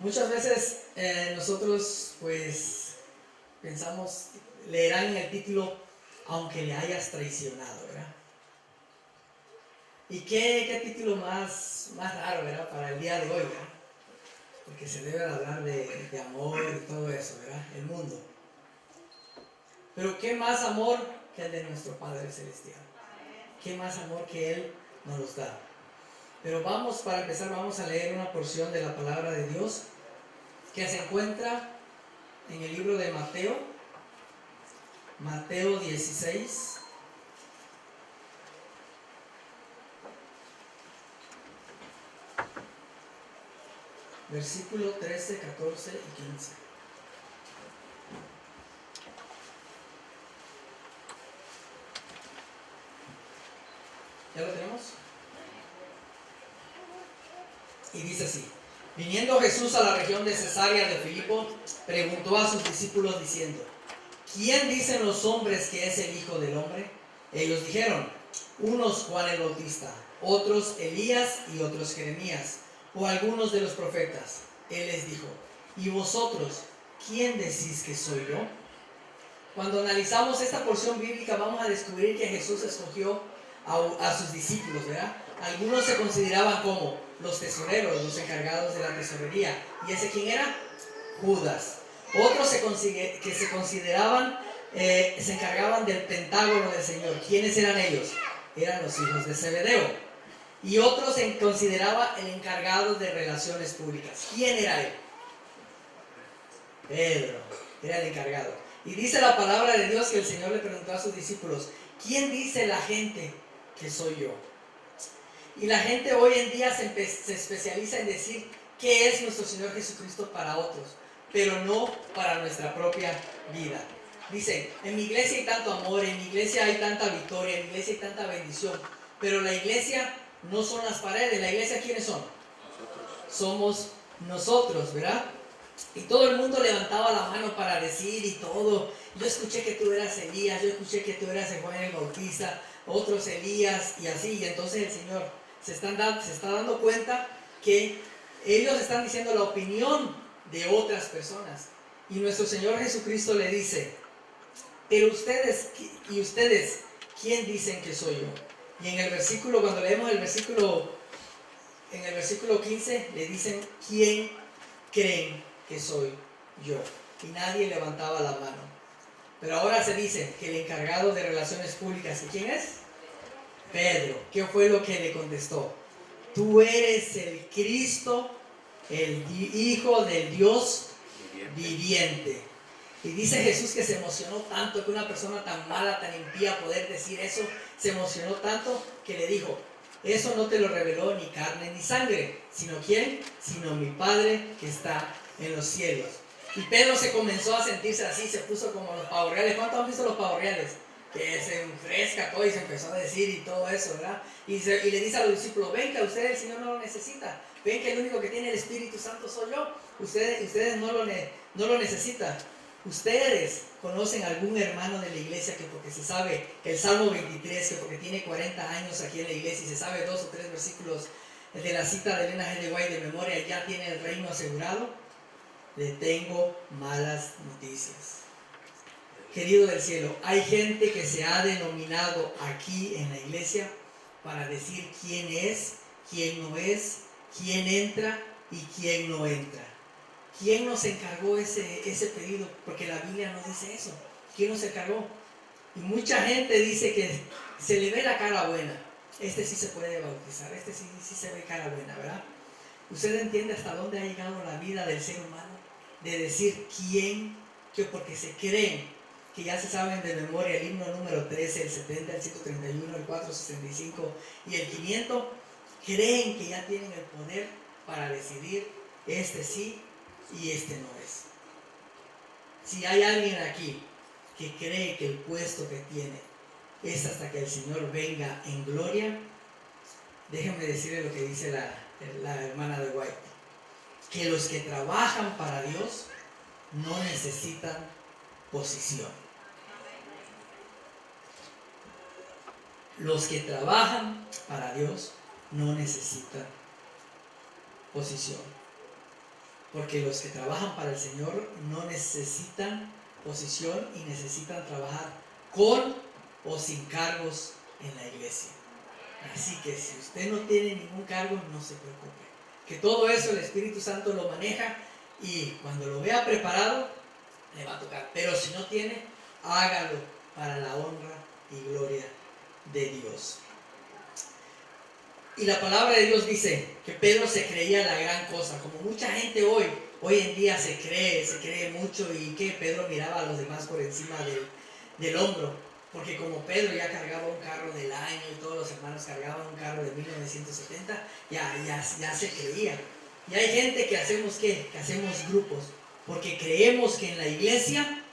Muchas veces nosotros pues pensamos, leerán en el título, aunque le hayas traicionado, ¿verdad? ¿Y qué título más raro, ¿verdad? Para el día de hoy, ¿verdad? Porque se debe hablar de amor y todo eso, ¿verdad? El mundo. Pero ¿qué más amor que el de nuestro Padre Celestial? ¿Qué más amor que Él nos da? Pero para empezar, vamos a leer una porción de la palabra de Dios que se encuentra en el libro de Mateo 16, versículo 13, 14 y 15. ¿Ya lo tenemos? Y dice así: viniendo Jesús a la región de Cesarea de Filipo, preguntó a sus discípulos diciendo: ¿quién dicen los hombres que es el Hijo del Hombre? Ellos dijeron: unos Juan el Bautista, otros Elías y otros Jeremías, o algunos de los profetas. Él les dijo: ¿y vosotros, quién decís que soy yo? Cuando analizamos esta porción bíblica vamos a descubrir que Jesús escogió a sus discípulos, ¿verdad? Algunos se consideraban como los tesoreros, los encargados de la tesorería. ¿Y ese quién era? Judas. Otros que se consideraban, se encargaban del pentágono del Señor. ¿Quiénes eran ellos? Eran los hijos de Zebedeo. Y otros se consideraba el encargado de relaciones públicas. ¿Quién era él? Pedro, era el encargado. Y dice la palabra de Dios que el Señor le preguntó a sus discípulos: ¿quién dice la gente que soy yo? Y la gente hoy en día se especializa en decir qué es nuestro Señor Jesucristo para otros, pero no para nuestra propia vida. Dicen: en mi iglesia hay tanto amor, en mi iglesia hay tanta victoria, en mi iglesia hay tanta bendición, pero la iglesia no son las paredes. ¿La iglesia quiénes son? Somos nosotros, ¿verdad? Y todo el mundo levantaba la mano para decir y todo: yo escuché que tú eras Elías, yo escuché que tú eras Juan el Bautista, otros Elías y así. Y entonces el Señor se está dando cuenta que ellos están diciendo la opinión de otras personas. Y nuestro Señor Jesucristo le dice: pero ustedes, ¿quién dicen que soy yo? Y en el versículo, cuando leemos el versículo, en el versículo 15, le dicen: ¿quién creen que soy yo? Y nadie levantaba la mano. Pero ahora se dice que el encargado de relaciones públicas, ¿quién es? Pedro. ¿Qué fue lo que le contestó? Tú eres el Cristo, el Hijo del Dios viviente. Y dice Jesús que se emocionó tanto, que una persona tan mala, tan impía poder decir eso, se emocionó tanto que le dijo: eso no te lo reveló ni carne ni sangre, sino ¿quién? Sino mi Padre que está en los cielos. Y Pedro se comenzó a sentirse así, se puso como los pavos reales. ¿Cuántos han visto los pavos reales? Que se enfresca todo y se empezó a decir y todo eso, ¿verdad? Y le dice a los discípulos: ven que a ustedes el Señor no lo necesita. Ven que el único que tiene el Espíritu Santo soy yo. Ustedes no lo necesitan. Ustedes conocen a algún hermano de la iglesia que, porque se sabe el Salmo 23, que porque tiene 40 años aquí en la iglesia y se sabe 2 o 3 versículos de la cita de Elena G. de White de memoria, ya tiene el reino asegurado? Le tengo malas noticias. Querido del cielo, hay gente que se ha denominado aquí en la iglesia para decir quién es, quién no es, quién entra y quién no entra. ¿Quién nos encargó ese pedido? Porque la Biblia no dice eso. ¿Quién nos encargó? Y mucha gente dice que se le ve la cara buena. Este sí se puede bautizar, este sí se ve cara buena, ¿verdad? ¿Usted entiende hasta dónde ha llegado la vida del ser humano? De decir quién, que porque se creen, que ya se saben de memoria el himno número 13, el 70, el 131, el 465 y el 500, creen que ya tienen el poder para decidir este sí y este no es. Si hay alguien aquí que cree que el puesto que tiene es hasta que el Señor venga en gloria, déjenme decirle lo que dice la hermana de White: que los que trabajan para Dios no necesitan posición. Los que trabajan para Dios no necesitan posición. Porque los que trabajan para el Señor no necesitan posición y necesitan trabajar con o sin cargos en la iglesia. Así que si usted no tiene ningún cargo, no se preocupe. Que todo eso el Espíritu Santo lo maneja y cuando lo vea preparado, le va a tocar. Pero si no tiene, hágalo para la honra y gloria de Dios. Y la palabra de Dios dice que Pedro se creía la gran cosa, como mucha gente hoy en día se cree mucho, y que Pedro miraba a los demás por encima del hombro, porque como Pedro ya cargaba un carro del año y todos los hermanos cargaban un carro de 1970, ya se creía. Y hay gente que hacemos ¿qué? Que hacemos grupos, porque creemos que en la iglesia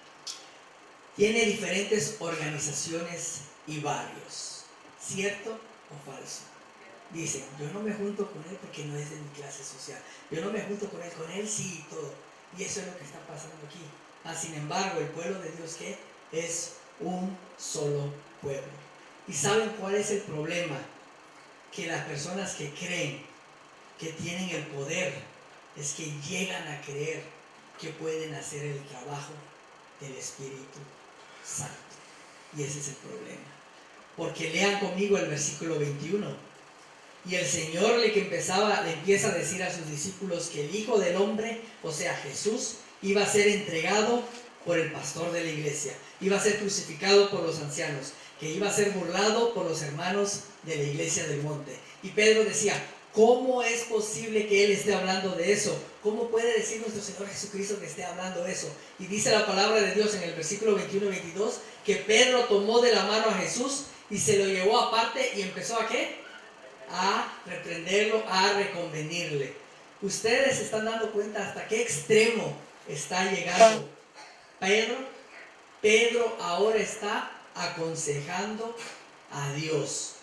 tiene diferentes organizaciones y barrios, ¿cierto o falso? Dicen, yo no me junto con él porque no es de mi clase social. Yo no me junto con él sí y todo. Y eso es lo que está pasando aquí. Sin embargo, el pueblo de Dios, ¿qué? Es un solo pueblo. ¿Y saben cuál es el problema? Que las personas que creen que tienen el poder es que llegan a creer que pueden hacer el trabajo del Espíritu Santo. Y ese es el problema. Porque lean conmigo el versículo 21. Y el Señor le empieza a decir a sus discípulos que el Hijo del Hombre, o sea Jesús, iba a ser entregado por el pastor de la iglesia, iba a ser crucificado por los ancianos, que iba a ser burlado por los hermanos de la iglesia del monte. Y Pedro decía, ¿cómo es posible que él esté hablando de eso? ¿Cómo puede decir nuestro Señor Jesucristo que esté hablando de eso? Y dice la palabra de Dios en el versículo 21-22 que Pedro tomó de la mano a Jesús y se lo llevó aparte y empezó ¿a qué? A reprenderlo, a reconvenirle. Ustedes se están dando cuenta hasta qué extremo está llegando Pedro. Pedro ahora está aconsejando a Dios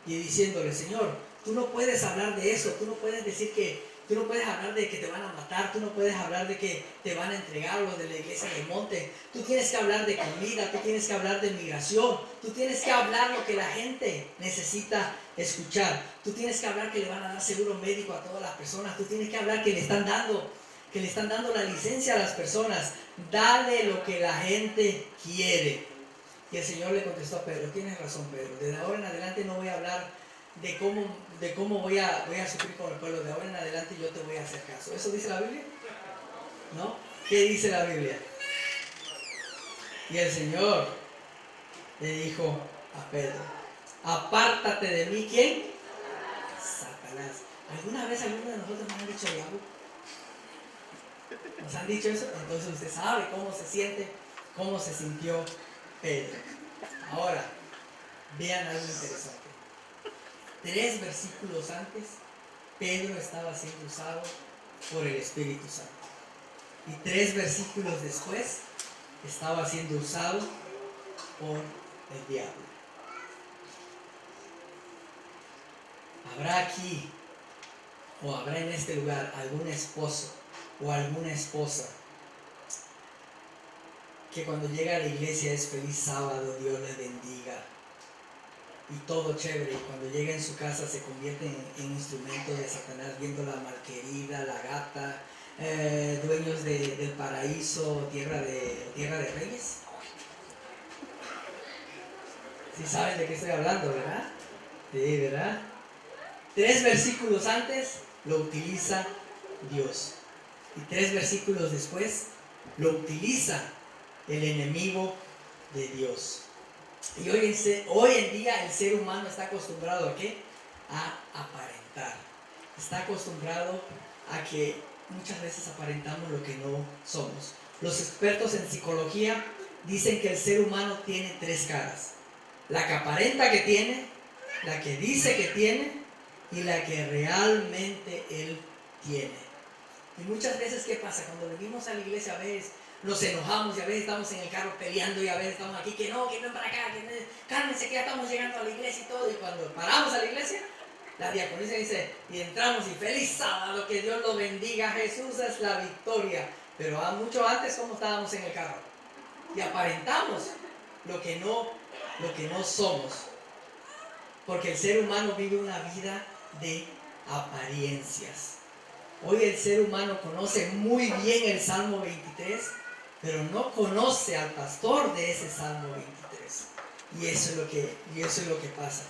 y diciéndole, Señor, tú no puedes hablar de eso, tú no puedes decir que, tú no puedes hablar de que te van a matar, tú no puedes hablar de que te van a entregar los de la iglesia del monte. Tú tienes que hablar de comida, tú tienes que hablar de migración, tú tienes que hablar lo que la gente necesita escuchar. Tú tienes que hablar que le van a dar seguro médico a todas las personas, tú tienes que hablar que le están dando la licencia a las personas. Dale lo que la gente quiere. Y el Señor le contestó a Pedro, tienes razón, Pedro, desde ahora en adelante no voy a hablar de cómo voy a sufrir con el pueblo. De ahora en adelante yo te voy a hacer caso. ¿Eso dice la Biblia? ¿No? ¿Qué dice la Biblia? Y el Señor le dijo a Pedro, apártate de mí, ¿quién? Satanás. ¿Alguna vez alguno de nosotros nos han dicho diablo? ¿Nos han dicho eso? Entonces usted sabe cómo se siente, cómo se sintió Pedro. Ahora, vean algo interesante. 3 versículos antes, Pedro estaba siendo usado por el Espíritu Santo. Y 3 versículos después, estaba siendo usado por el diablo. ¿Habrá aquí, o habrá en este lugar, algún esposo o alguna esposa que cuando llega a la iglesia es feliz sábado, Dios le bendiga y todo chévere, y cuando llega en su casa se convierte en instrumento de Satanás, viendo la malquerida, la gata, dueños del paraíso, tierra de reyes? ¿Sí saben de qué estoy hablando, verdad? Sí, ¿verdad? 3 versículos antes lo utiliza Dios, y 3 versículos después lo utiliza el enemigo de Dios. Y hoy en día el ser humano está acostumbrado ¿a qué? A aparentar. Está acostumbrado a que muchas veces aparentamos lo que no somos. Los expertos en psicología dicen que el ser humano tiene 3 caras. La que aparenta que tiene, la que dice que tiene y la que realmente él tiene. Y muchas veces, ¿qué pasa? Cuando venimos a la iglesia, a veces nos enojamos y a veces estamos en el carro peleando y a veces estamos aquí, que no para acá, que no, cálmense que ya estamos llegando a la iglesia y todo. Y cuando paramos a la iglesia, la diaconisa dice, y entramos y feliz sábado, que Dios lo bendiga, Jesús es la victoria. Pero mucho antes, ¿cómo estábamos en el carro? Y aparentamos lo que no somos. Porque el ser humano vive una vida de apariencias. Hoy el ser humano conoce muy bien el Salmo 23, pero no conoce al pastor de ese Salmo 23. Y eso es lo que pasa.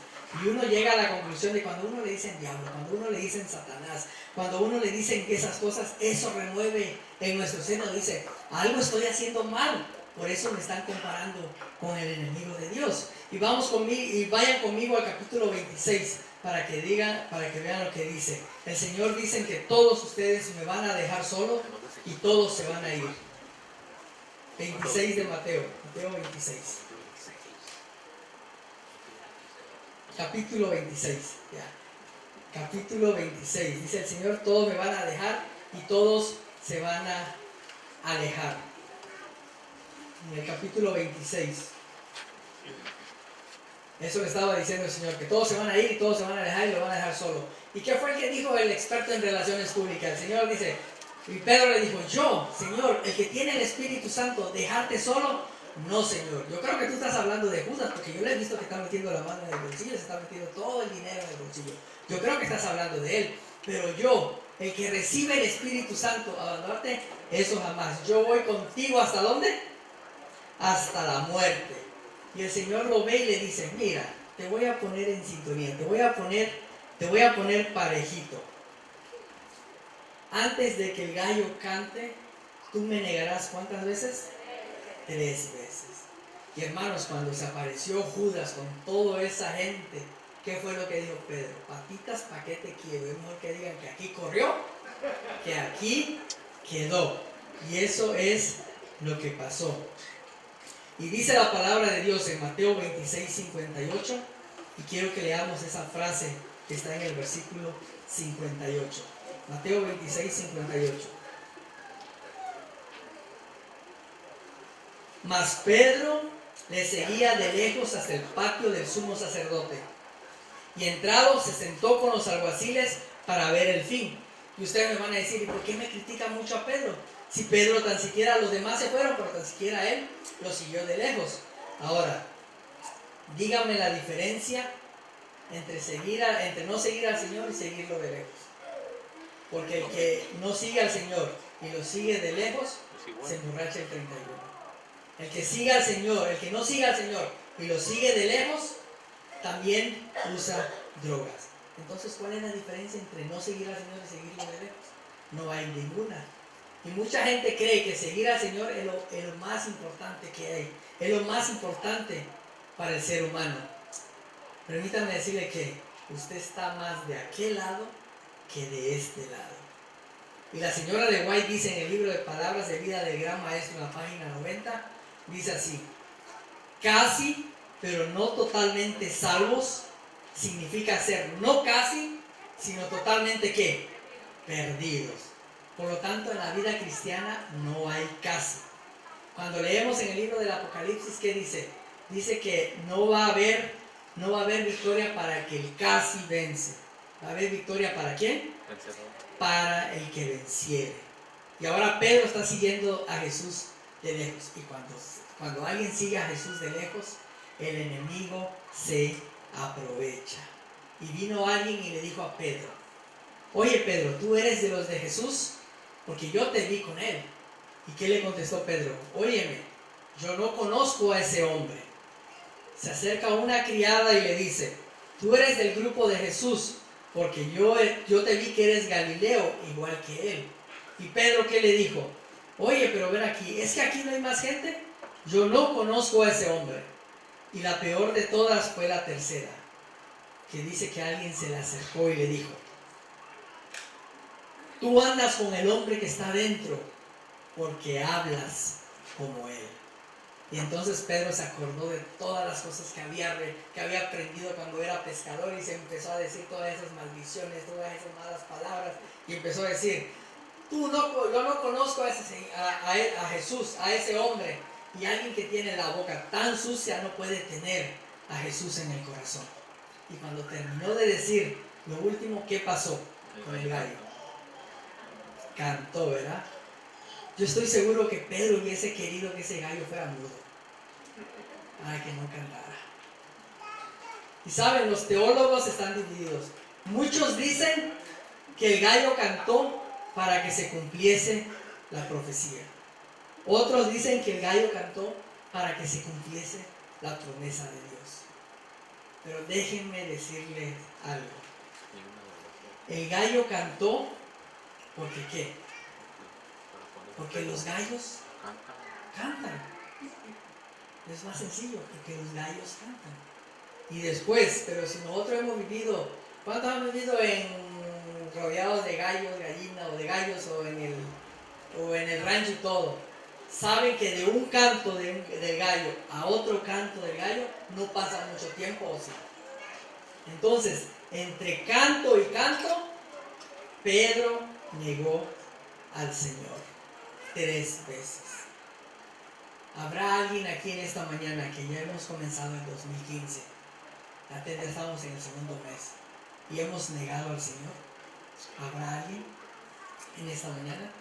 Y uno llega a la conclusión de cuando uno le dicen diablo, cuando uno le dicen Satanás, cuando uno le dicen que esas cosas, eso remueve en nuestro seno, dice, algo estoy haciendo mal, por eso me están comparando con el enemigo de Dios. Y vayan conmigo al capítulo 26 para que vean lo que dice. El Señor dice que todos ustedes me van a dejar solo y todos se van a ir. 26 de Mateo 26. Capítulo 26, ya. Capítulo 26, dice el Señor, todos me van a dejar y todos se van a alejar. En el capítulo 26, eso le estaba diciendo el Señor, que todos se van a ir y todos se van a alejar y lo van a dejar solo. ¿Y qué fue el que dijo el experto en relaciones públicas? El Señor dice, y Pedro le dijo, yo, Señor, el que tiene el Espíritu Santo, dejarte solo. No, Señor, yo creo que tú estás hablando de Judas, porque yo le he visto que está metiendo la mano en el bolsillo, se está metiendo todo el dinero en el bolsillo. Yo creo que estás hablando de él, pero yo, el que recibe el Espíritu Santo, abandonarte, eso jamás. Yo voy contigo, ¿hasta dónde? Hasta la muerte. Y el Señor lo ve y le dice, mira, te voy a poner en sintonía, te voy a poner parejito. Antes de que el gallo cante, tú me negarás ¿cuántas veces? 3 veces. Y hermanos, cuando se apareció Judas con toda esa gente, ¿qué fue lo que dijo Pedro? Patitas, ¿para qué te quiero? Es mejor que digan que aquí corrió, que aquí quedó. Y eso es lo que pasó. Y dice la palabra de Dios en Mateo 26, 58. Y quiero que leamos esa frase que está en el versículo 58. Mateo 26, 58. Mas Pedro le seguía de lejos hasta el patio del sumo sacerdote. Y entrado se sentó con los alguaciles para ver el fin. Y ustedes me van a decir, ¿y por qué me critican mucho a Pedro? Si Pedro tan siquiera, los demás se fueron, pero tan siquiera él lo siguió de lejos. Ahora, dígame la diferencia entre no seguir al Señor y seguirlo de lejos. Porque el que no sigue al Señor y lo sigue de lejos, se emborracha el 31. El que siga al Señor, el que no siga al Señor y lo sigue de lejos, también usa drogas. Entonces, ¿cuál es la diferencia entre no seguir al Señor y seguirlo de lejos? No hay ninguna. Y mucha gente cree que seguir al Señor es lo más importante que hay. Es lo más importante para el ser humano. Permítanme decirle que usted está más de aquel lado que de este lado. Y la señora de White dice en el libro de Palabras de Vida del Gran Maestro, en la página 90, dice así: casi, pero no totalmente salvos, significa ser no casi, sino totalmente ¿qué? Perdidos. Por lo tanto, en la vida cristiana no hay casi. Cuando leemos en el libro del Apocalipsis, ¿qué dice? Dice que no va a haber victoria para el que el casi vence. ¿Va a haber victoria para quién? Para el que venciere. Y ahora Pedro está siguiendo a Jesús de lejos. Y cuando alguien sigue a Jesús de lejos, el enemigo se aprovecha. Y vino alguien y le dijo a Pedro: oye Pedro, ¿tú eres de los de Jesús? Porque yo te vi con él. ¿Y qué le contestó Pedro? Óyeme, yo no conozco a ese hombre. Se acerca una criada y le dice: tú eres del grupo de Jesús, porque yo te vi que eres Galileo, igual que él. Y Pedro, ¿qué le dijo? Oye, pero ven aquí, ¿es que aquí no hay más gente? Yo no conozco a ese hombre. Y la peor de todas fue la tercera, que dice que alguien se le acercó y le dijo: tú andas con el hombre que está dentro, porque hablas como él. Y entonces Pedro se acordó de todas las cosas que había aprendido cuando era pescador, y se empezó a decir todas esas maldiciones, todas esas malas palabras, y empezó a decir: yo no conozco a Jesús, a ese hombre. Y alguien que tiene la boca tan sucia no puede tener a Jesús en el corazón. Y cuando terminó de decir lo último, ¿qué pasó con el gallo? Cantó, ¿verdad? Yo estoy seguro que Pedro hubiese querido que ese gallo fuera mudo, para que no cantara. Y saben, los teólogos están divididos. Muchos dicen que el gallo cantó para que se cumpliese la profecía. Otros dicen que el gallo cantó para que se cumpliese la promesa de Dios. Pero déjenme decirles algo. El gallo cantó porque ¿qué? Porque los gallos cantan. Es más sencillo, porque los gallos cantan. Y después, pero si nosotros hemos vivido, ¿cuántos han vivido rodeados de gallos, gallinas o de gallos o en el rancho y todo? Saben que de un canto del gallo a otro canto del gallo no pasa mucho tiempo, ¿o sí? Entonces, entre canto y canto, Pedro negó al Señor 3 veces. ¿Habrá alguien aquí en esta mañana que ya hemos comenzado en 2015? Ya estamos en el segundo mes y hemos negado al Señor. ¿Habrá alguien en esta mañana?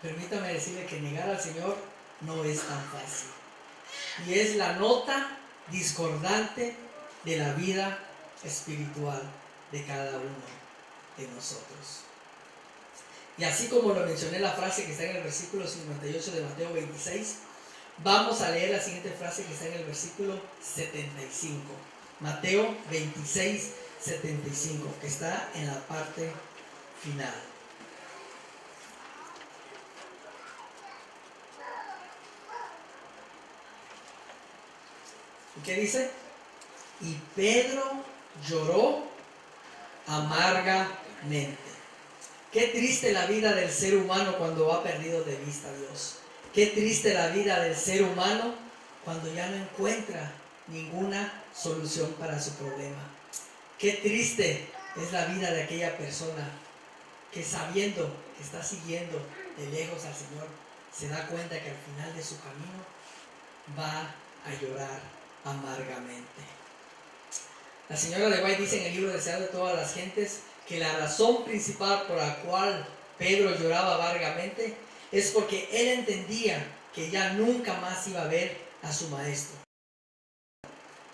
Permítame decirle que negar al Señor no es tan fácil. Y es la nota discordante de la vida espiritual de cada uno de nosotros. Y así como lo mencioné la frase que está en el versículo 58 de Mateo 26, vamos a leer la siguiente frase que está en el versículo 75. Mateo 26, 75, que está en la parte final. ¿Y qué dice? Y Pedro lloró amargamente. Qué triste la vida del ser humano cuando ha perdido de vista a Dios. Qué triste la vida del ser humano cuando ya no encuentra ninguna solución para su problema. Qué triste es la vida de aquella persona que, sabiendo que está siguiendo de lejos al Señor, se da cuenta que al final de su camino va a llorar amargamente. La señora de White dice en el libro Deseado de todas las gentes que la razón principal por la cual Pedro lloraba amargamente es porque él entendía que ya nunca más iba a ver a su maestro,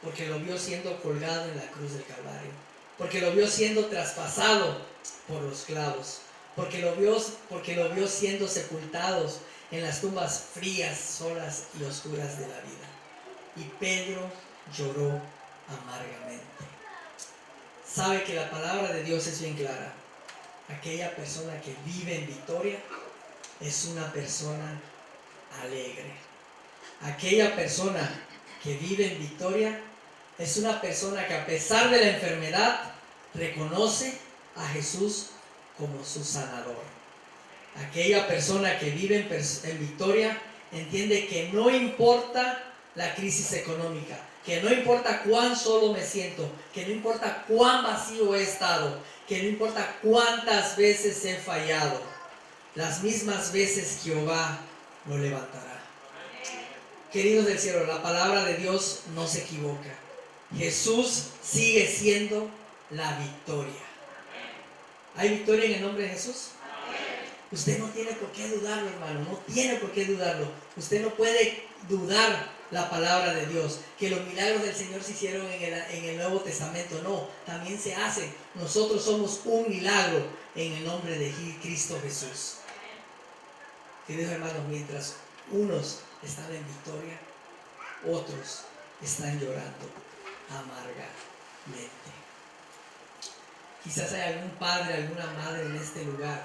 porque lo vio siendo colgado en la cruz del Calvario, porque lo vio siendo traspasado por los clavos, porque lo vio siendo sepultados en las tumbas frías, solas y oscuras de la vida. Y Pedro lloró amargamente. Sabe que la palabra de Dios es bien clara. Aquella persona que vive en victoria es una persona alegre. Aquella persona que vive en victoria es una persona que, a pesar de la enfermedad, reconoce a Jesús como su sanador. Aquella persona que vive en victoria entiende que no importa la crisis económica, que no importa cuán solo me siento, que no importa cuán vacío he estado, que no importa cuántas veces he fallado, las mismas veces Jehová lo levantará. Queridos del cielo, la palabra de Dios no se equivoca. Jesús sigue siendo la victoria. ¿Hay victoria en el nombre de Jesús? Usted no tiene por qué dudarlo, hermano, no tiene por qué dudarlo. Usted no puede dudar la palabra de Dios, que los milagros del Señor se hicieron en el Nuevo Testamento. No, también se hacen. Nosotros somos un milagro en el nombre de Cristo Jesús. Queridos hermanos, mientras unos están en victoria, otros están llorando amargamente. Quizás hay algún padre, alguna madre en este lugar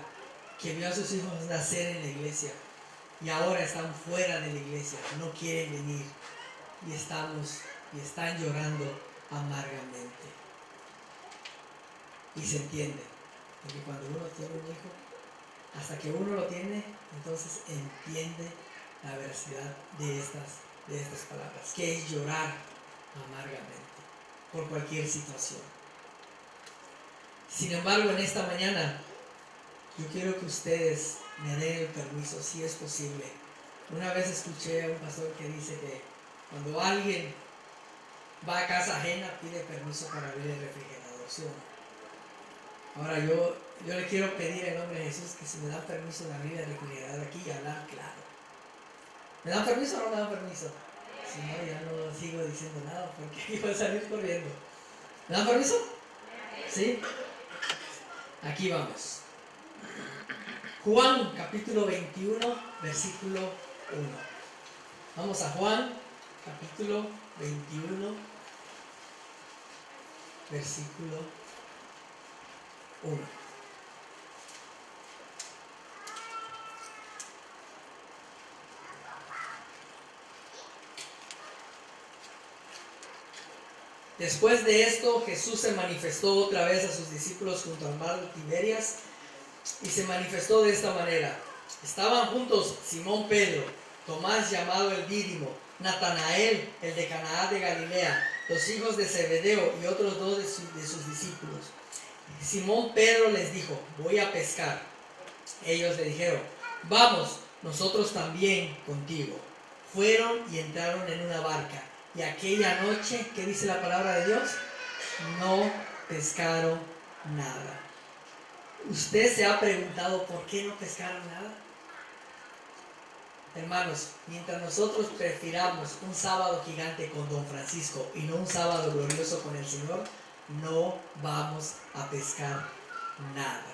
que vio a sus hijos nacer en la iglesia y ahora están fuera de la iglesia, no quieren venir y están llorando amargamente. Y se entiende, porque cuando uno tiene un hijo, hasta que uno lo tiene, entonces entiende la veracidad de estas palabras, que es llorar amargamente por cualquier situación. Sin embargo, en esta mañana yo quiero que ustedes me den el permiso, si es posible. Una vez escuché a un pastor que dice que cuando alguien va a casa ajena pide permiso para abrir el refrigerador, ¿sí o no? Ahora yo le quiero pedir en nombre de Jesús que si me dan permiso de abrir el refrigerador aquí y hablar claro. ¿Me dan permiso o no me dan permiso? Si no, ya no sigo diciendo nada porque iba a salir corriendo. ¿Me dan permiso? ¿Sí? Aquí vamos. Juan capítulo 21, versículo 1. Vamos a Juan capítulo 21, versículo 1. Después de esto, Jesús se manifestó otra vez a sus discípulos junto al mar de Tiberias y se manifestó de esta manera. Estaban juntos Simón Pedro, Tomás llamado el Dídimo, Natanael, el de Caná de Galilea, los hijos de Zebedeo y otros dos de sus discípulos. Simón Pedro les dijo: voy a pescar. Ellos le dijeron: vamos, nosotros también contigo. Fueron y entraron en una barca. Y aquella noche, ¿qué dice la palabra de Dios? No pescaron nada. ¿Usted se ha preguntado por qué no pescaron nada? Hermanos, mientras nosotros prefiramos un sábado gigante con Don Francisco y no un sábado glorioso con el Señor, no vamos a pescar nada.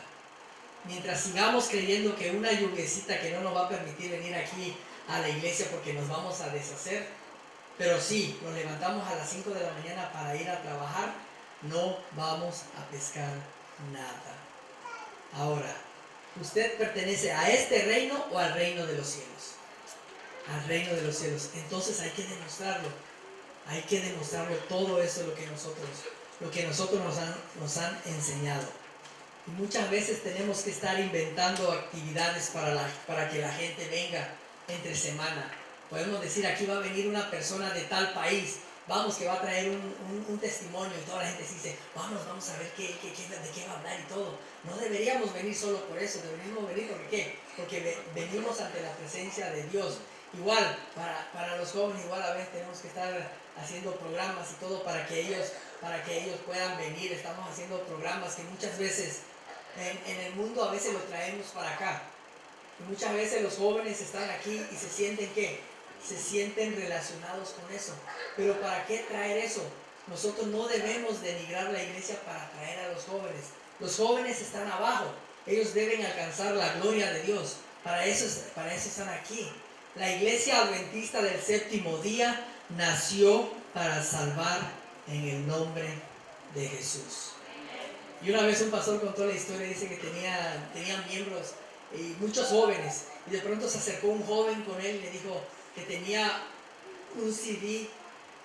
Mientras sigamos creyendo que una lluviecita que no nos va a permitir venir aquí a la iglesia porque nos vamos a deshacer, pero sí, nos levantamos a las 5 de la mañana para ir a trabajar, no vamos a pescar nada. Ahora, ¿usted pertenece a este reino o al reino de los cielos? Al reino de los cielos. Entonces hay que demostrarlo. Hay que demostrarlo todo eso, lo que nosotros nos han enseñado. Y muchas veces tenemos que estar inventando actividades para que la gente venga entre semana. Podemos decir: aquí va a venir una persona de tal país, vamos, que va a traer un testimonio, y toda la gente dice: vamos a ver de qué va a hablar y todo. No deberíamos venir solo por eso, deberíamos venir ¿por qué? Porque venimos ante la presencia de Dios. Igual, para los jóvenes, igual a veces tenemos que estar haciendo programas y todo para que ellos puedan venir. Estamos haciendo programas que muchas veces en el mundo a veces los traemos para acá. Y muchas veces los jóvenes están aquí y se sienten ¿qué? Se sienten relacionados con eso. Pero ¿para qué traer eso? Nosotros no debemos denigrar la iglesia para traer a los jóvenes. Los jóvenes están abajo. Ellos deben alcanzar la gloria de Dios. Para eso están aquí. La iglesia adventista del séptimo día nació para salvar en el nombre de Jesús. Y una vez un pastor contó la historia, dice que tenía miembros y muchos jóvenes. Y de pronto se acercó un joven con él y le dijo que tenía un CD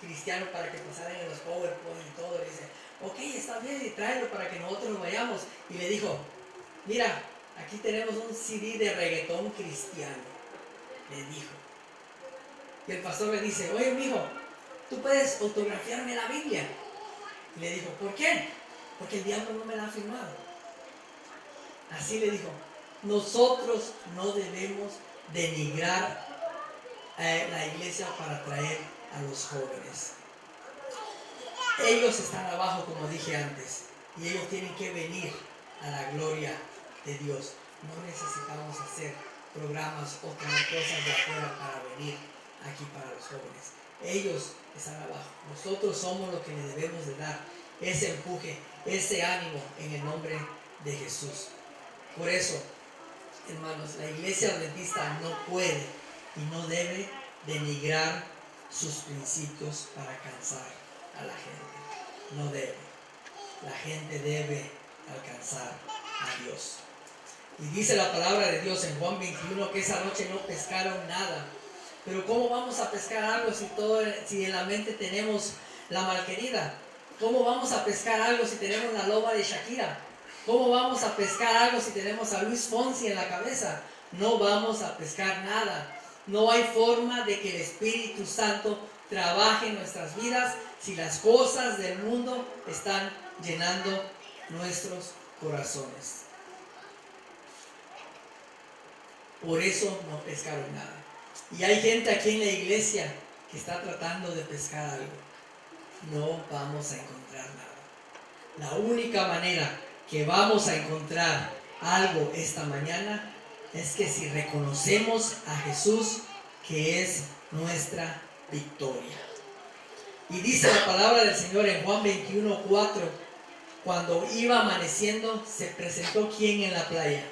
cristiano para que pasaran en los PowerPoint y todo. Le dice: ok, está bien, y tráelo para que nosotros vayamos. Y le dijo: mira, aquí tenemos un CD de reggaetón cristiano. Le dijo. Y el pastor le dice: oye, mijo, ¿tú puedes autografiarme la Biblia? Y le dijo: ¿por qué? Porque el diablo no me la ha firmado. Así le dijo. Nosotros no debemos denigrar la iglesia para traer a los jóvenes. Ellos están abajo, como dije antes, y ellos tienen que venir a la gloria de Dios. No necesitamos hacer programas o traer cosas de afuera para venir aquí para los jóvenes. Ellos están abajo. Nosotros somos los que les debemos de dar ese empuje, ese ánimo en el nombre de Jesús. Por eso, hermanos, la iglesia adventista no puede y no debe denigrar sus principios para alcanzar a la gente. No debe. La gente debe alcanzar a Dios. Y dice la palabra de Dios en Juan 21 que esa noche no pescaron nada. Pero ¿cómo vamos a pescar algo si en la mente tenemos la malquerida? ¿Cómo vamos a pescar algo si tenemos la loba de Shakira? ¿Cómo vamos a pescar algo si tenemos a Luis Fonsi en la cabeza? No vamos a pescar nada. No hay forma de que el Espíritu Santo trabaje en nuestras vidas si las cosas del mundo están llenando nuestros corazones. Por eso no pescaron nada. Y hay gente aquí en la iglesia que está tratando de pescar algo. No vamos a encontrar nada. La única manera que vamos a encontrar algo esta mañana es que si reconocemos a Jesús, que es nuestra victoria. Y dice la palabra del Señor en Juan 21:4, cuando iba amaneciendo, se presentó ¿quién en la playa?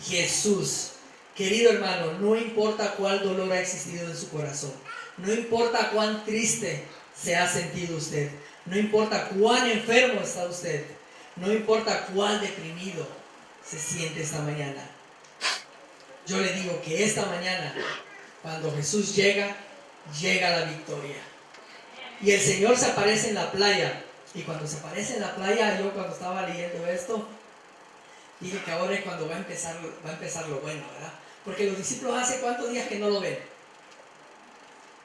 Jesús. Querido hermano, no importa cuál dolor ha existido en su corazón, no importa cuán triste se ha sentido usted, no importa cuán enfermo está usted, no importa cuán deprimido se siente esta mañana. Yo le digo que esta mañana, cuando Jesús llega, llega la victoria. Y el Señor se aparece en la playa. Y cuando se aparece en la playa, yo cuando estaba leyendo esto, dije que ahora es cuando va a empezar lo bueno, ¿verdad? Porque los discípulos hace cuántos días que no lo ven.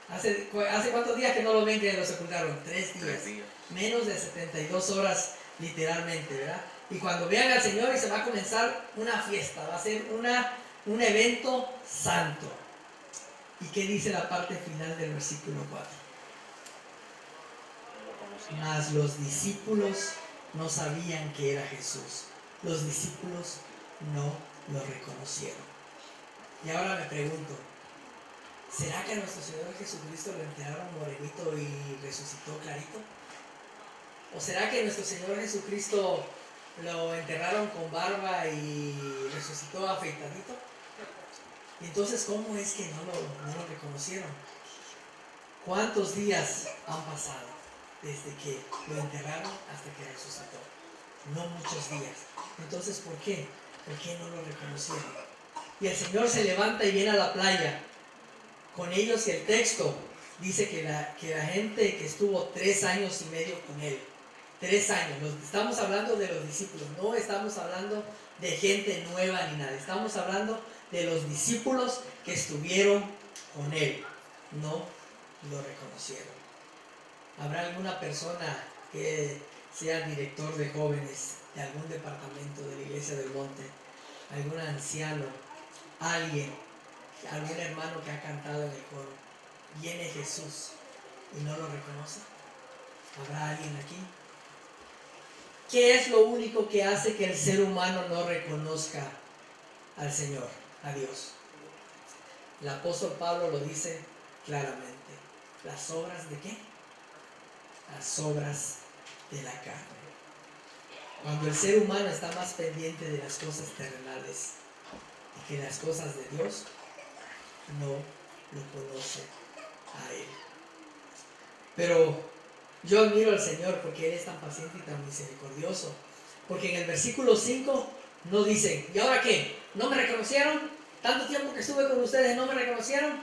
¿Hace cuántos días que no lo ven que lo sepultaron? 3 días. Menos de 72 horas literalmente, ¿verdad? Y cuando vean al Señor y se va a comenzar una fiesta, va a ser un evento santo. ¿Y qué dice la parte final del versículo 4? Mas los discípulos no sabían que era Jesús. Los discípulos no lo reconocieron. Y ahora me pregunto, ¿será que a nuestro Señor Jesucristo lo enterraron morenito y resucitó clarito? ¿O será que nuestro Señor Jesucristo lo enterraron con barba y resucitó afeitadito? Y entonces, ¿cómo es que no lo reconocieron? ¿Cuántos días han pasado desde que lo enterraron hasta que resucitó? No muchos días. Entonces, ¿por qué? ¿Por qué no lo reconocieron? Y el Señor se levanta y viene a la playa con ellos, y el texto dice que la gente que estuvo 3 años y medio con Él, 3 años, estamos hablando de los discípulos, no estamos hablando de gente nueva ni nada, estamos hablando de los discípulos que estuvieron con Él, no lo reconocieron. ¿Habrá alguna persona que sea director de jóvenes de algún departamento de la Iglesia del Monte, algún anciano, algún hermano que ha cantado en el coro, viene Jesús y no lo reconoce? ¿Habrá alguien aquí? ¿Qué es lo único que hace que el ser humano no reconozca al Señor, a Dios? El apóstol Pablo lo dice claramente. ¿Las obras de qué? Las obras de la carne. Cuando el ser humano está más pendiente de las cosas terrenales que las cosas de Dios, no lo conoce a Él. Pero yo admiro al Señor porque Él es tan paciente y tan misericordioso. Porque en el versículo 5 no dice, ¿y ahora qué? ¿No me reconocieron? Tanto tiempo que estuve con ustedes, ¿no me reconocieron?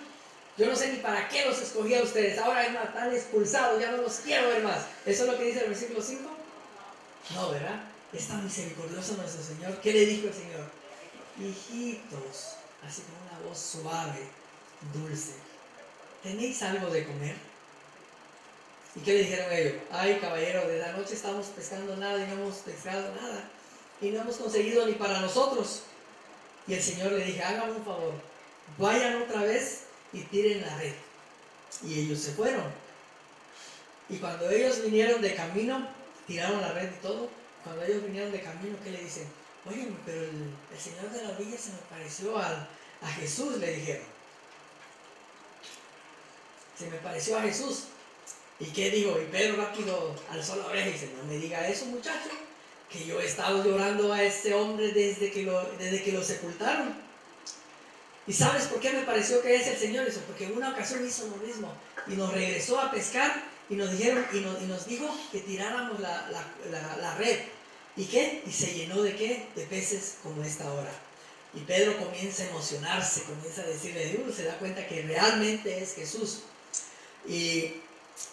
Yo no sé ni para qué los escogí a ustedes. Ahora están expulsados, ya no los quiero ver más. ¿Eso es lo que dice el versículo 5? No, ¿verdad? Es tan misericordioso nuestro Señor. ¿Qué le dijo el Señor? Hijitos, así con una voz suave, dulce, ¿tenéis algo de comer? ¿Y qué le dijeron ellos? Ay, caballero, de la noche estamos pescando nada y no hemos pescado nada y no hemos conseguido ni para nosotros. Y el Señor le dijo, háganme un favor, vayan otra vez y tiren la red. Y ellos se fueron. Y cuando ellos vinieron de camino, tiraron la red y todo. Cuando ellos vinieron de camino, ¿qué le dicen? Oye, pero el Señor de la orilla se me pareció a Jesús, le dijeron. Se me pareció a Jesús. ¿Y qué digo? Y Pedro rápido alzó la oreja y dice, no me diga eso, muchacho, que yo he estado llorando a este hombre desde que lo sepultaron. ¿Y sabes por qué me pareció que es el Señor? Eso, porque en una ocasión hizo lo mismo y nos regresó a pescar y nos dijeron y nos dijo que tiráramos la red. ¿Y qué? Y se llenó de ¿qué? De peces como esta hora. Y Pedro comienza a emocionarse, comienza a decirle, se da cuenta que realmente es Jesús. Y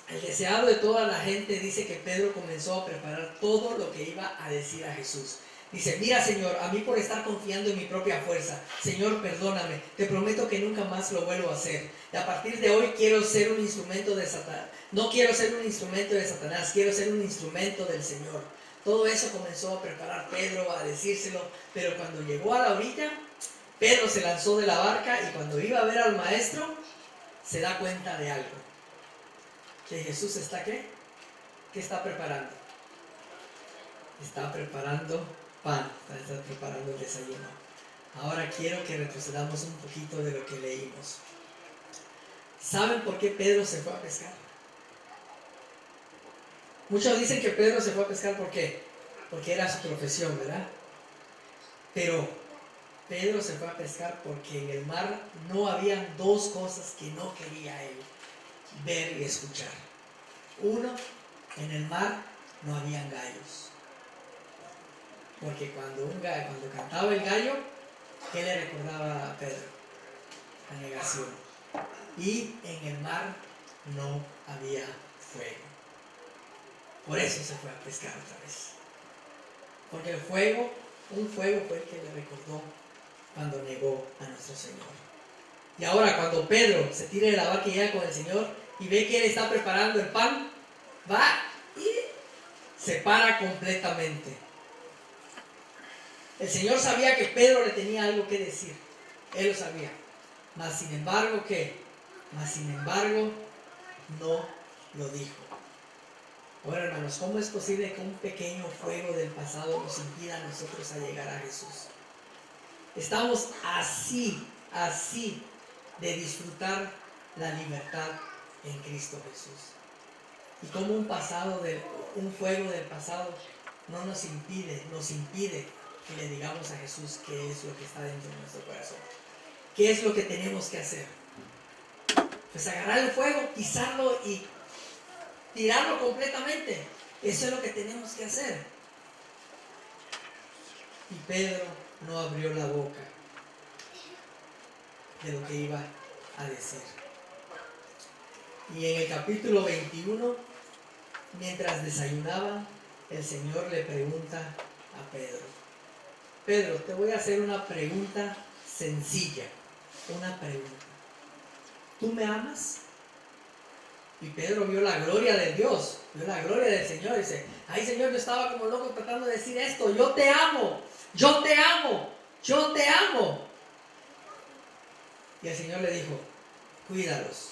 el deseado de toda la gente dice que Pedro comenzó a preparar todo lo que iba a decir a Jesús. Dice, mira Señor, a mí por estar confiando en mi propia fuerza, Señor, perdóname, te prometo que nunca más lo vuelvo a hacer. Y a partir de hoy quiero ser un instrumento de Satanás. No quiero ser un instrumento de Satanás, quiero ser un instrumento del Señor. Todo eso comenzó a preparar Pedro, a decírselo, pero cuando llegó a la orilla, Pedro se lanzó de la barca y cuando iba a ver al maestro, se da cuenta de algo. Que Jesús está ¿qué? ¿Qué está preparando? Está preparando pan, está preparando el desayuno. Ahora quiero que retrocedamos un poquito de lo que leímos. ¿Saben por qué Pedro se fue a pescar? Muchos dicen que Pedro se fue a pescar, ¿por qué? Porque era su profesión, ¿verdad? Pero Pedro se fue a pescar porque en el mar no habían dos cosas que no quería él ver y escuchar. Uno, en el mar no habían gallos. Porque cuando cantaba el gallo, ¿qué le recordaba a Pedro? La negación. Y en el mar no había fuego. Por eso se fue a pescar otra vez. Porque un fuego fue el que le recordó cuando negó a nuestro Señor. Y ahora cuando Pedro se tira de la barca y llega con el Señor y ve que Él está preparando el pan, va y se para completamente. El Señor sabía que Pedro le tenía algo que decir. Él lo sabía. Mas sin embargo, ¿qué? Mas sin embargo, no lo dijo. Ahora, hermanos, ¿cómo es posible que un pequeño fuego del pasado nos impida a nosotros a llegar a Jesús? Estamos así de disfrutar la libertad en Cristo Jesús. Y como un fuego del pasado no nos impide que le digamos a Jesús qué es lo que está dentro de nuestro corazón. ¿Qué es lo que tenemos que hacer? Pues agarrar el fuego, pisarlo y tirarlo completamente. Eso es lo que tenemos que hacer. Y Pedro no abrió la boca de lo que iba a decir. Y en el capítulo 21, mientras desayunaban, el Señor le pregunta a Pedro: Pedro, te voy a hacer una pregunta sencilla. Una pregunta. ¿Tú me amas? Y Pedro vio la gloria de Dios, vio la gloria del Señor y dice: ay, Señor, yo estaba como loco tratando de decir esto: yo te amo, yo te amo, yo te amo. Y el Señor le dijo: cuídalos,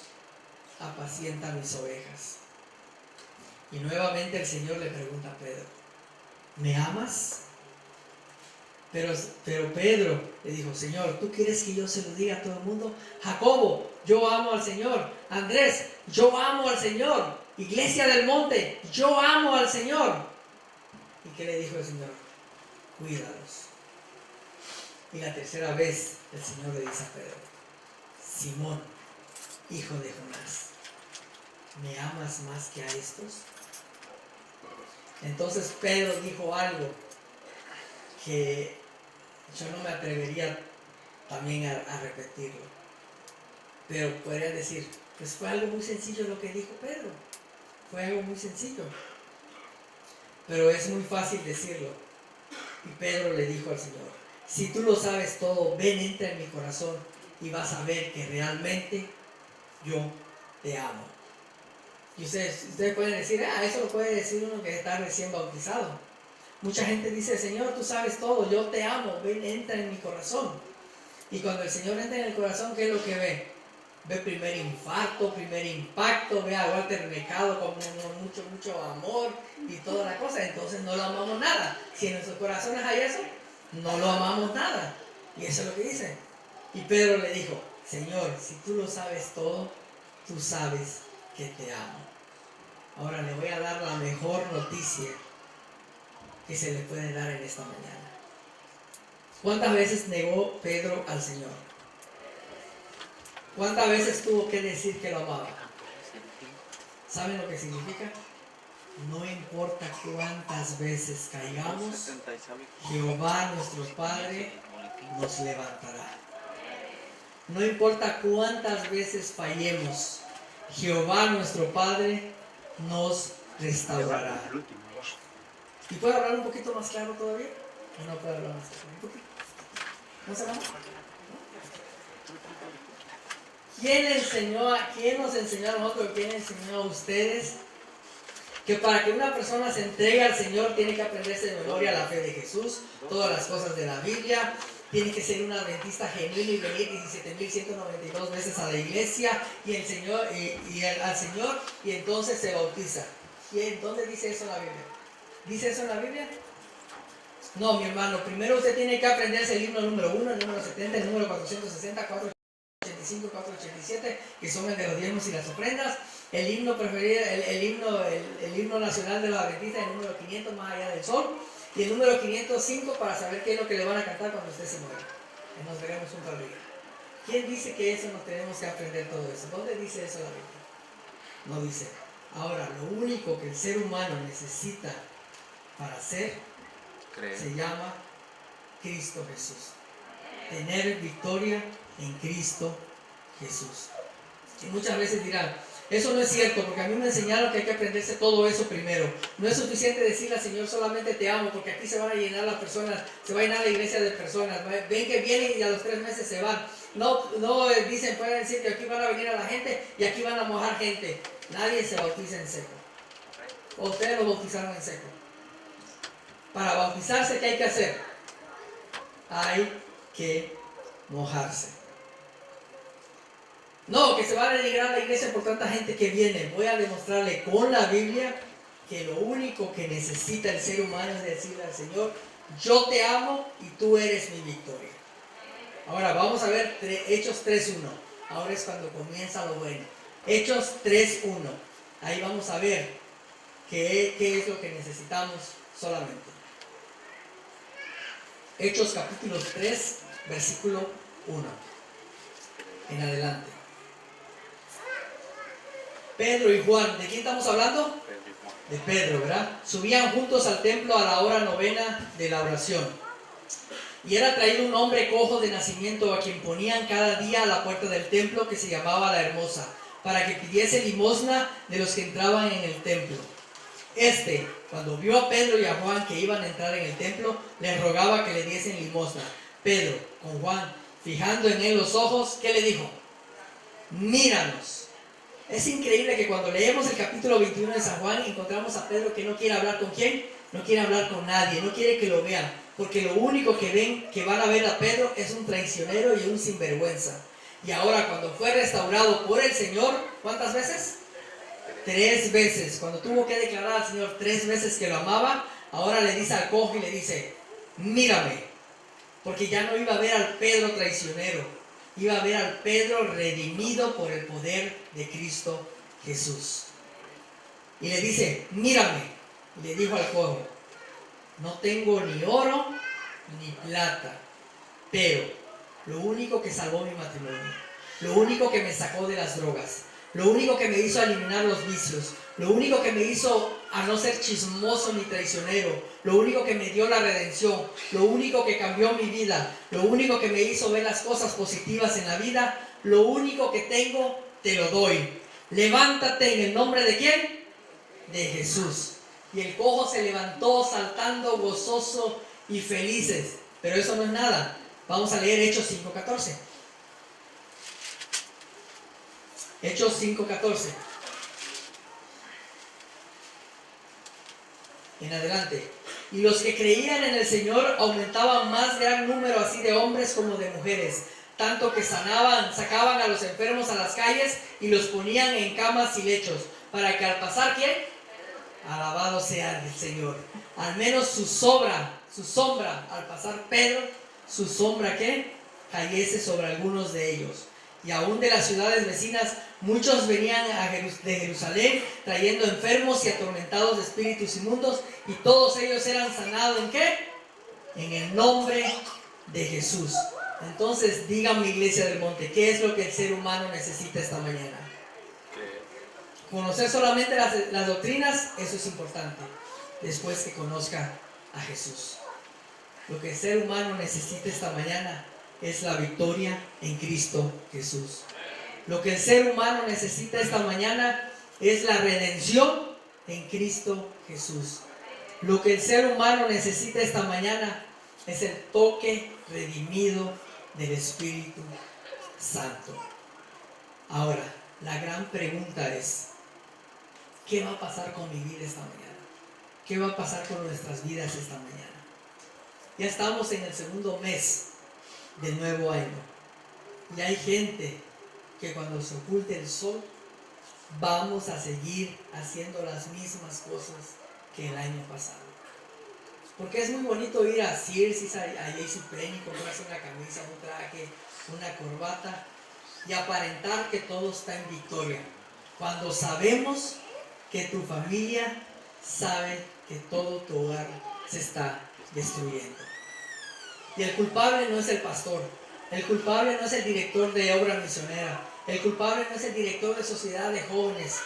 apacienta mis ovejas. Y nuevamente el Señor le pregunta a Pedro: ¿me amas? Pero Pedro le dijo: Señor, ¿tú quieres que yo se lo diga a todo el mundo? Jacobo, yo amo al Señor. Andrés, yo amo al Señor. Iglesia del Monte, yo amo al Señor. ¿Y qué le dijo el Señor? Cuídalos. Y la tercera vez el Señor le dice a Pedro: Simón, hijo de Jonás, ¿me amas más que a estos? Entonces Pedro dijo algo que yo no me atrevería también a repetirlo, pero podría decir: pues fue algo muy sencillo lo que dijo Pedro, fue algo muy sencillo, pero es muy fácil decirlo. Y Pedro le dijo al Señor: si tú lo sabes todo, ven, entra en mi corazón y vas a ver que realmente yo te amo. Y ustedes pueden decir: eso lo puede decir uno que está recién bautizado. Mucha gente dice: Señor, tú sabes todo, yo te amo, ven, entra en mi corazón. Y cuando el Señor entra en el corazón, ¿qué es lo que ve? Ve primer infarto, primer impacto, ve a Walter Mercado con mucho amor y toda la cosa. Entonces no lo amamos nada. Si en nuestros corazones hay eso, no lo amamos nada. Y eso es lo que dice. Y Pedro le dijo: Señor, si tú lo sabes todo, tú sabes que te amo. Ahora le voy a dar la mejor noticia que se le puede dar en esta mañana. ¿Cuántas veces negó Pedro al Señor? ¿Cuántas veces tuvo que decir que lo amaba? ¿Saben lo que significa? No importa cuántas veces caigamos, Jehová nuestro Padre nos levantará. No importa cuántas veces fallemos, Jehová nuestro Padre nos restaurará. ¿Y puedo hablar un poquito más claro todavía? ¿O no puedo hablar más claro? ¿Un poquito? ¿No se va? ¿Quién nos enseñó a nosotros? ¿Quién enseñó a ustedes? Que para que una persona se entregue al Señor tiene que aprenderse de memoria la fe de Jesús, todas las cosas de la Biblia, tiene que ser un adventista genuino y venir 17.192 veces a la iglesia y al Señor, y entonces se bautiza. ¿Dónde dice eso en la Biblia? ¿Dice eso en la Biblia? No, mi hermano, primero usted tiene que aprenderse el himno número 1, el número 70, el número 460, 485, 487, que son el de los diezmos y las ofrendas. El himno preferido, el himno nacional de los adventistas, el número 500, más allá del sol. Y el número 505 para saber qué es lo que le van a cantar cuando usted se muera. y nos veremos junto al río. ¿Quién dice que eso nos tenemos que aprender todo eso? ¿Dónde dice eso la Biblia? No dice. Ahora, lo único que el ser humano necesita para ser se llama Cristo Jesús. Tener victoria en Cristo Jesús. Y muchas veces dirán, eso no es cierto, porque a mí me enseñaron que hay que aprenderse todo eso primero. No es suficiente decirle al Señor solamente te amo, porque aquí se van a llenar las personas, se va a llenar la iglesia de personas. Ven que vienen y a los 3 meses se van. No dicen, pueden decir que aquí van a venir a la gente y aquí van a mojar gente. Nadie se bautiza en seco. O ustedes lo bautizaron en seco. Para bautizarse, ¿qué hay que hacer? Hay que mojarse. No, que se va a denigrar la iglesia por tanta gente que viene. Voy a demostrarle con la Biblia que lo único que necesita el ser humano es decirle al Señor, yo te amo y tú eres mi victoria. Ahora vamos a ver Hechos 3.1. Ahora es cuando comienza lo bueno. Hechos 3.1. Ahí vamos a ver qué es lo que necesitamos solamente. Hechos capítulo 3, versículo 1. En adelante. Pedro y Juan, ¿de quién estamos hablando? De Pedro, ¿verdad? Subían juntos al templo a la hora 9 de la oración. Y era traído un hombre cojo de nacimiento a quien ponían cada día a la puerta del templo, que se llamaba La Hermosa, para que pidiese limosna de los que entraban en el templo. Cuando vio a Pedro y a Juan que iban a entrar en el templo, les rogaba que le diesen limosna. Pedro, con Juan, fijando en él los ojos, ¿qué le dijo? Míranos. Es increíble que cuando leemos el capítulo 21 de San Juan, encontramos a Pedro que no quiere hablar con quién, no quiere hablar con nadie, no quiere que lo vean, porque lo único que van a ver a Pedro es un traicionero y un sinvergüenza. Y ahora cuando fue restaurado por el Señor, ¿cuántas veces? 3 veces. Cuando tuvo que declarar al Señor 3 veces que lo amaba, ahora le dice al cojo y le dice, mírame, porque ya no iba a ver al Pedro traicionero, iba a ver al Pedro redimido por el poder de Cristo Jesús. Y le dice, mírame. Y le dijo al cojo, no tengo ni oro ni plata, pero lo único que salvó mi matrimonio, lo único que me sacó de las drogas, lo único que me hizo eliminar los vicios, lo único que me hizo a no ser chismoso ni traicionero, lo único que me dio la redención, lo único que cambió mi vida, lo único que me hizo ver las cosas positivas en la vida, lo único que tengo, te lo doy. Levántate en el nombre de ¿quién? De Jesús. Y el cojo se levantó saltando, gozoso y felices. Pero eso no es nada. Vamos a leer Hechos 5.14. Hechos 5.14. En adelante. Y los que creían en el Señor aumentaban más gran número así de hombres como de mujeres, tanto que sacaban a los enfermos a las calles y los ponían en camas y lechos, para que al pasar ¿quién? Alabado sea el Señor. Al menos su sombra, al pasar Pedro, su sombra ¿qué? Cayese sobre algunos de ellos. Y aún de las ciudades vecinas, muchos venían de Jerusalén trayendo enfermos y atormentados de espíritus inmundos, y todos ellos eran sanados ¿en qué? En el nombre de Jesús. Entonces, díganme, Iglesia del Monte, ¿qué es lo que el ser humano necesita esta mañana? Conocer solamente las doctrinas, eso es importante, después que conozca a Jesús. Lo que el ser humano necesita esta mañana es la victoria en Cristo Jesús. Lo que el ser humano necesita esta mañana es la redención en Cristo Jesús. Lo que el ser humano necesita esta mañana es el toque redimido del Espíritu Santo. Ahora, la gran pregunta es, ¿qué va a pasar con mi vida esta mañana? ¿Qué va a pasar con nuestras vidas esta mañana? Ya estamos en el segundo mes del nuevo año. Y hay gente que cuando se oculte el sol, vamos a seguir haciendo las mismas cosas que el año pasado. Porque es muy bonito ir a Sears, a JCPenney, comprarse una camisa, un traje, una corbata y aparentar que todo está en victoria. Cuando sabemos que tu familia sabe que todo tu hogar se está destruyendo. Y el culpable no es el pastor, El culpable no es el director de obra misionera. El culpable no es el director de sociedad de jóvenes.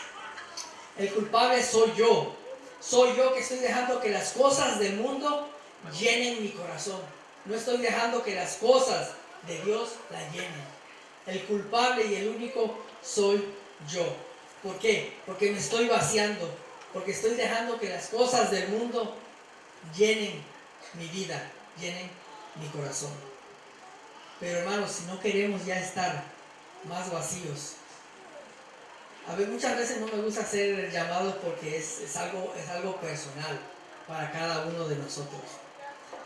El culpable soy yo. Soy yo que estoy dejando que las cosas del mundo llenen mi corazón. No estoy dejando que las cosas de Dios la llenen. El culpable y el único soy yo. ¿Por qué? Porque me estoy vaciando. Porque estoy dejando que las cosas del mundo llenen mi vida, llenen mi corazón. Pero hermanos, si no queremos ya estar más vacíos, a ver, muchas veces no me gusta hacer el llamado porque es algo personal para cada uno de nosotros.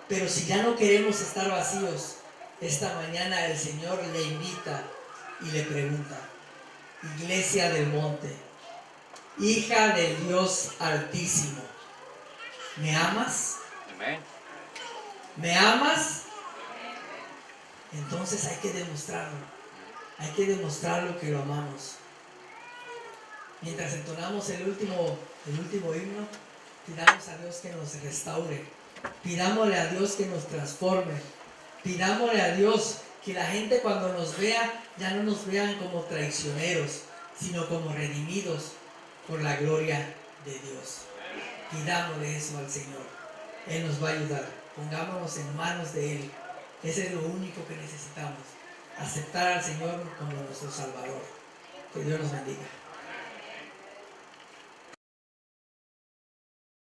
Pero si ya no queremos estar vacíos, esta mañana el Señor le invita y le pregunta: Iglesia del Monte, hija del Dios Altísimo, ¿me amas? Amén. ¿Me amas? Entonces hay que demostrarlo. Hay que demostrarlo que lo amamos. Mientras entonamos el último himno, pidamos a Dios que nos restaure. Pidámosle a Dios que nos transforme. Pidámosle a Dios que la gente cuando nos vea ya no nos vean como traicioneros, sino como redimidos por la gloria de Dios. Pidámosle eso al Señor. Él nos va a ayudar. Pongámonos en manos de Él. Ese es lo único que necesitamos. Aceptar al Señor como nuestro Salvador. Que Dios nos bendiga.